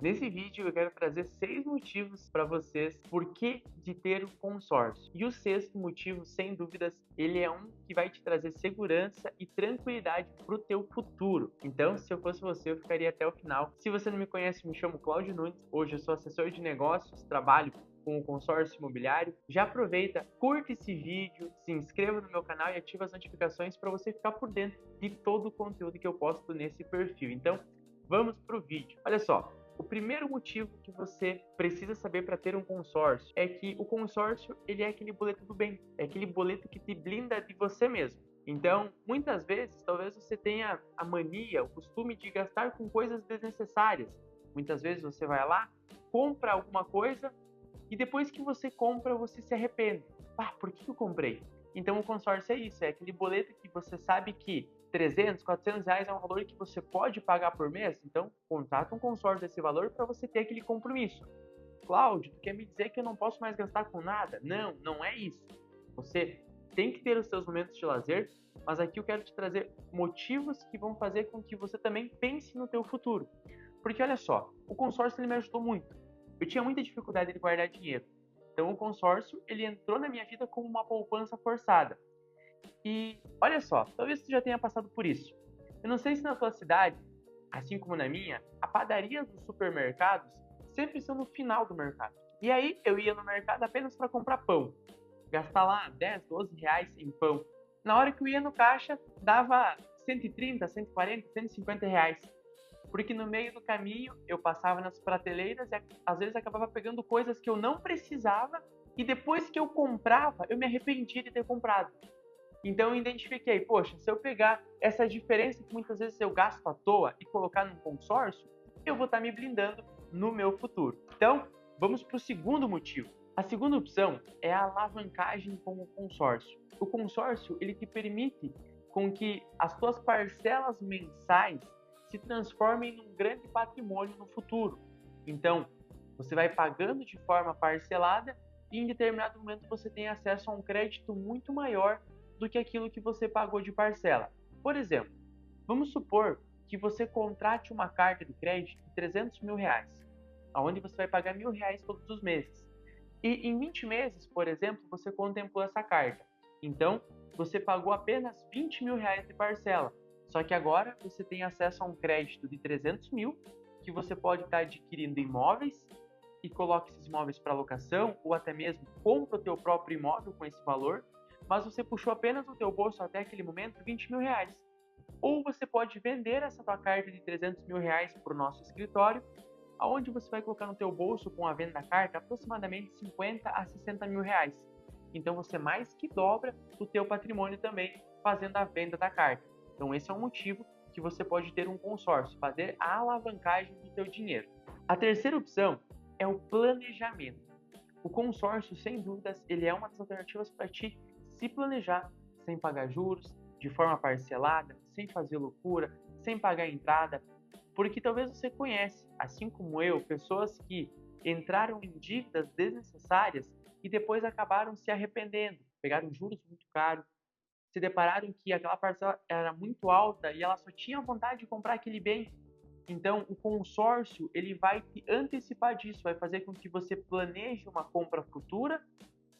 Nesse vídeo eu quero trazer 6 motivos para vocês por que de ter o consórcio. E o sexto motivo, sem dúvidas, ele é um que vai te trazer segurança e tranquilidade para o teu futuro. Então, se eu fosse você, eu ficaria até o final. Se você não me conhece, me chamo Cláudio Nunes. Hoje eu sou assessor de negócios, trabalho com o consórcio imobiliário. Já aproveita, curte esse vídeo, se inscreva no meu canal e ativa as notificações para você ficar por dentro de todo o conteúdo que eu posto nesse perfil. Então, vamos para o vídeo. Olha só. O primeiro motivo que você precisa saber para ter um consórcio é que o consórcio ele é aquele boleto do bem, é aquele boleto que te blinda de você mesmo. Então, muitas vezes, talvez você tenha a mania, o costume de gastar com coisas desnecessárias. Muitas vezes você vai lá, compra alguma coisa e depois que você compra, você se arrepende. Ah, por que eu comprei? Então, o consórcio é isso, é aquele boleto que você sabe que 300, 400 reais é um valor que você pode pagar por mês, então contrata um consórcio desse valor para você ter aquele compromisso. Cláudio, tu quer me dizer que eu não posso mais gastar com nada? Não, não é isso. Você tem que ter os seus momentos de lazer, mas aqui eu quero te trazer motivos que vão fazer com que você também pense no teu futuro. Porque olha só, o consórcio ele me ajudou muito. Eu tinha muita dificuldade de guardar dinheiro. Então o consórcio ele entrou na minha vida como uma poupança forçada. E olha só, talvez você já tenha passado por isso. Eu não sei se na sua cidade, assim como na minha, a padaria dos supermercados sempre são no final do mercado. E aí eu ia no mercado apenas para comprar pão. Gastar lá 10, 12 reais em pão. Na hora que eu ia no caixa, dava 130, 140, 150 reais. Porque no meio do caminho eu passava nas prateleiras e às vezes acabava pegando coisas que eu não precisava e depois que eu comprava, eu me arrependia de ter comprado. Então eu identifiquei, poxa, se eu pegar essa diferença que muitas vezes eu gasto à toa e colocar num consórcio, eu vou estar me blindando no meu futuro. Então, vamos para o segundo motivo. A segunda opção é a alavancagem com o consórcio. O consórcio, ele te permite com que as tuas parcelas mensais se transformem num grande patrimônio no futuro. Então, você vai pagando de forma parcelada e em determinado momento você tem acesso a um crédito muito maior do que aquilo que você pagou de parcela. Por exemplo, vamos supor que você contrate uma carta de crédito de 300 mil reais, onde você vai pagar R$ 1.000 todos os meses. E em 20 meses, por exemplo, você contemplou essa carta. Então, você pagou apenas 20 mil reais de parcela. Só que agora você tem acesso a um crédito de 300 mil, que você pode estar adquirindo imóveis e coloca esses imóveis para locação, ou até mesmo compra o teu próprio imóvel com esse valor, mas você puxou apenas no teu bolso até aquele momento 20 mil reais. Ou você pode vender essa tua carta de 300 mil reais para o nosso escritório, aonde você vai colocar no teu bolso com a venda da carta aproximadamente 50 a 60 mil reais. Então você mais que dobra o teu patrimônio também fazendo a venda da carta. Então esse é um motivo que você pode ter um consórcio, fazer a alavancagem do teu dinheiro. A terceira opção é o planejamento. O consórcio, sem dúvidas, ele é uma das alternativas para ti se planejar sem pagar juros, de forma parcelada, sem fazer loucura, sem pagar entrada, porque talvez você conhece, assim como eu, pessoas que entraram em dívidas desnecessárias e depois acabaram se arrependendo, pegaram juros muito caros, se depararam que aquela parcela era muito alta e ela só tinha vontade de comprar aquele bem. Então, o consórcio ele vai te antecipar disso, vai fazer com que você planeje uma compra futura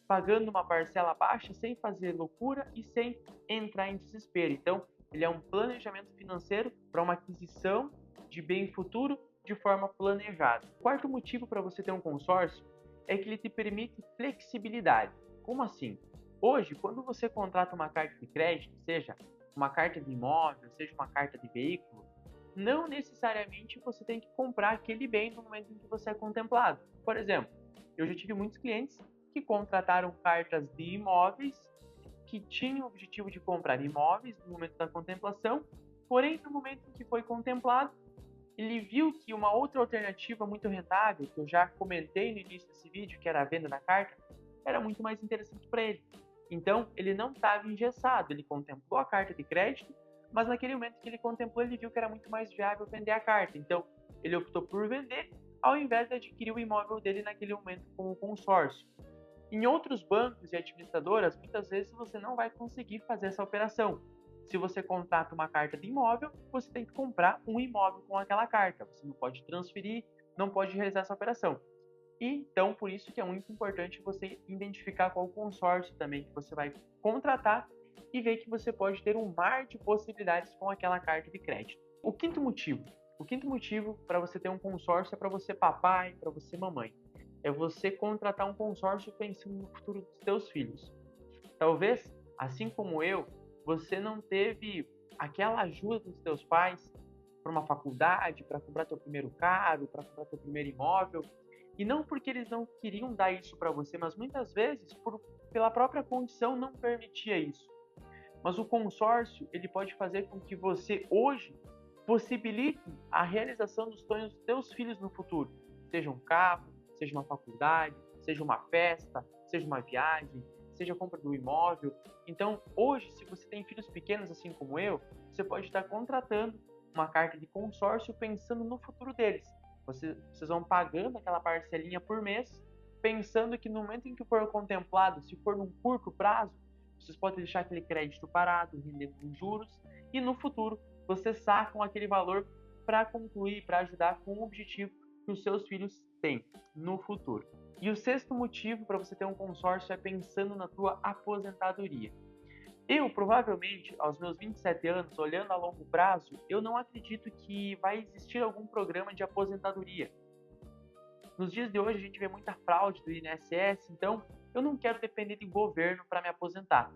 pagando uma parcela baixa, sem fazer loucura e sem entrar em desespero. Então, ele é um planejamento financeiro para uma aquisição de bem futuro de forma planejada. O quarto motivo para você ter um consórcio é que ele te permite flexibilidade. Como assim? Hoje, quando você contrata uma carta de crédito, seja uma carta de imóvel, seja uma carta de veículo, não necessariamente você tem que comprar aquele bem no momento em que você é contemplado. Por exemplo, eu já tive muitos clientes que contrataram cartas de imóveis que tinham o objetivo de comprar imóveis no momento da contemplação, porém no momento em que foi contemplado, ele viu que uma outra alternativa muito rentável, que eu já comentei no início desse vídeo, que era a venda da carta, era muito mais interessante para ele. Então, ele não estava engessado, ele contemplou a carta de crédito, mas naquele momento que ele contemplou, ele viu que era muito mais viável vender a carta. Então, ele optou por vender, ao invés de adquirir o imóvel dele naquele momento com o consórcio. Em outros bancos e administradoras, muitas vezes você não vai conseguir fazer essa operação. Se você contrata uma carta de imóvel, você tem que comprar um imóvel com aquela carta. Você não pode transferir, não pode realizar essa operação. E, então, por isso que é muito importante você identificar qual consórcio também que você vai contratar e ver que você pode ter um mar de possibilidades com aquela carta de crédito. O quinto motivo para você ter um consórcio é para você papai, para você mamãe. É você contratar um consórcio pensando no futuro dos seus filhos. Talvez, assim como eu, você não teve aquela ajuda dos seus pais para uma faculdade, para comprar teu primeiro carro, para comprar teu primeiro imóvel, e não porque eles não queriam dar isso para você, mas muitas vezes pela própria condição não permitia isso. Mas o consórcio, ele pode fazer com que você hoje possibilite a realização dos sonhos dos seus filhos no futuro. Seja um carro, seja uma faculdade, seja uma festa, seja uma viagem, seja a compra do imóvel. Então, hoje, se você tem filhos pequenos assim como eu, você pode estar contratando uma carta de consórcio pensando no futuro deles. Vocês vão pagando aquela parcelinha por mês, pensando que no momento em que for contemplado, se for num curto prazo, vocês podem deixar aquele crédito parado, rendendo com juros, e no futuro vocês sacam aquele valor para concluir, para ajudar com o objetivo que os seus filhos têm no futuro. E o sexto motivo para você ter um consórcio é pensando na tua aposentadoria. Eu, provavelmente, aos meus 27 anos, olhando a longo prazo, eu não acredito que vai existir algum programa de aposentadoria. Nos dias de hoje, a gente vê muita fraude do INSS, então eu não quero depender de governo para me aposentar.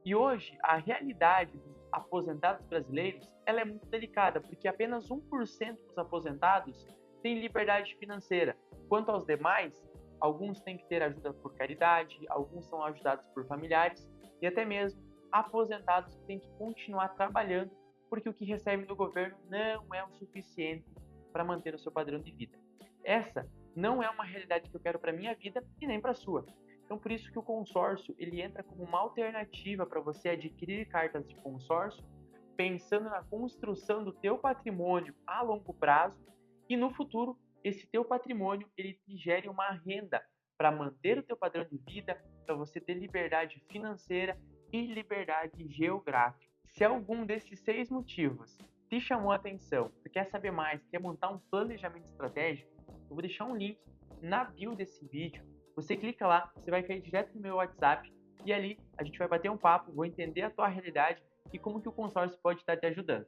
E hoje, a realidade dos aposentados brasileiros ela é muito delicada, porque apenas 1% dos aposentados tem liberdade financeira. Quanto aos demais, alguns têm que ter ajuda por caridade, alguns são ajudados por familiares, e até mesmo aposentados que têm que continuar trabalhando porque o que recebem do governo não é o suficiente para manter o seu padrão de vida. Essa não é uma realidade que eu quero para a minha vida e nem para a sua. Então, por isso que o consórcio ele entra como uma alternativa para você adquirir cartas de consórcio, pensando na construção do teu patrimônio a longo prazo e no futuro esse teu patrimônio ele te gere uma renda para manter o teu padrão de vida, para você ter liberdade financeira e liberdade geográfica. Se algum desses 6 motivos te chamou a atenção, você quer saber mais, quer montar um planejamento estratégico, eu vou deixar um link na bio desse vídeo. Você clica lá, você vai cair direto no meu WhatsApp e ali a gente vai bater um papo, vou entender a tua realidade e como que o consórcio pode estar te ajudando.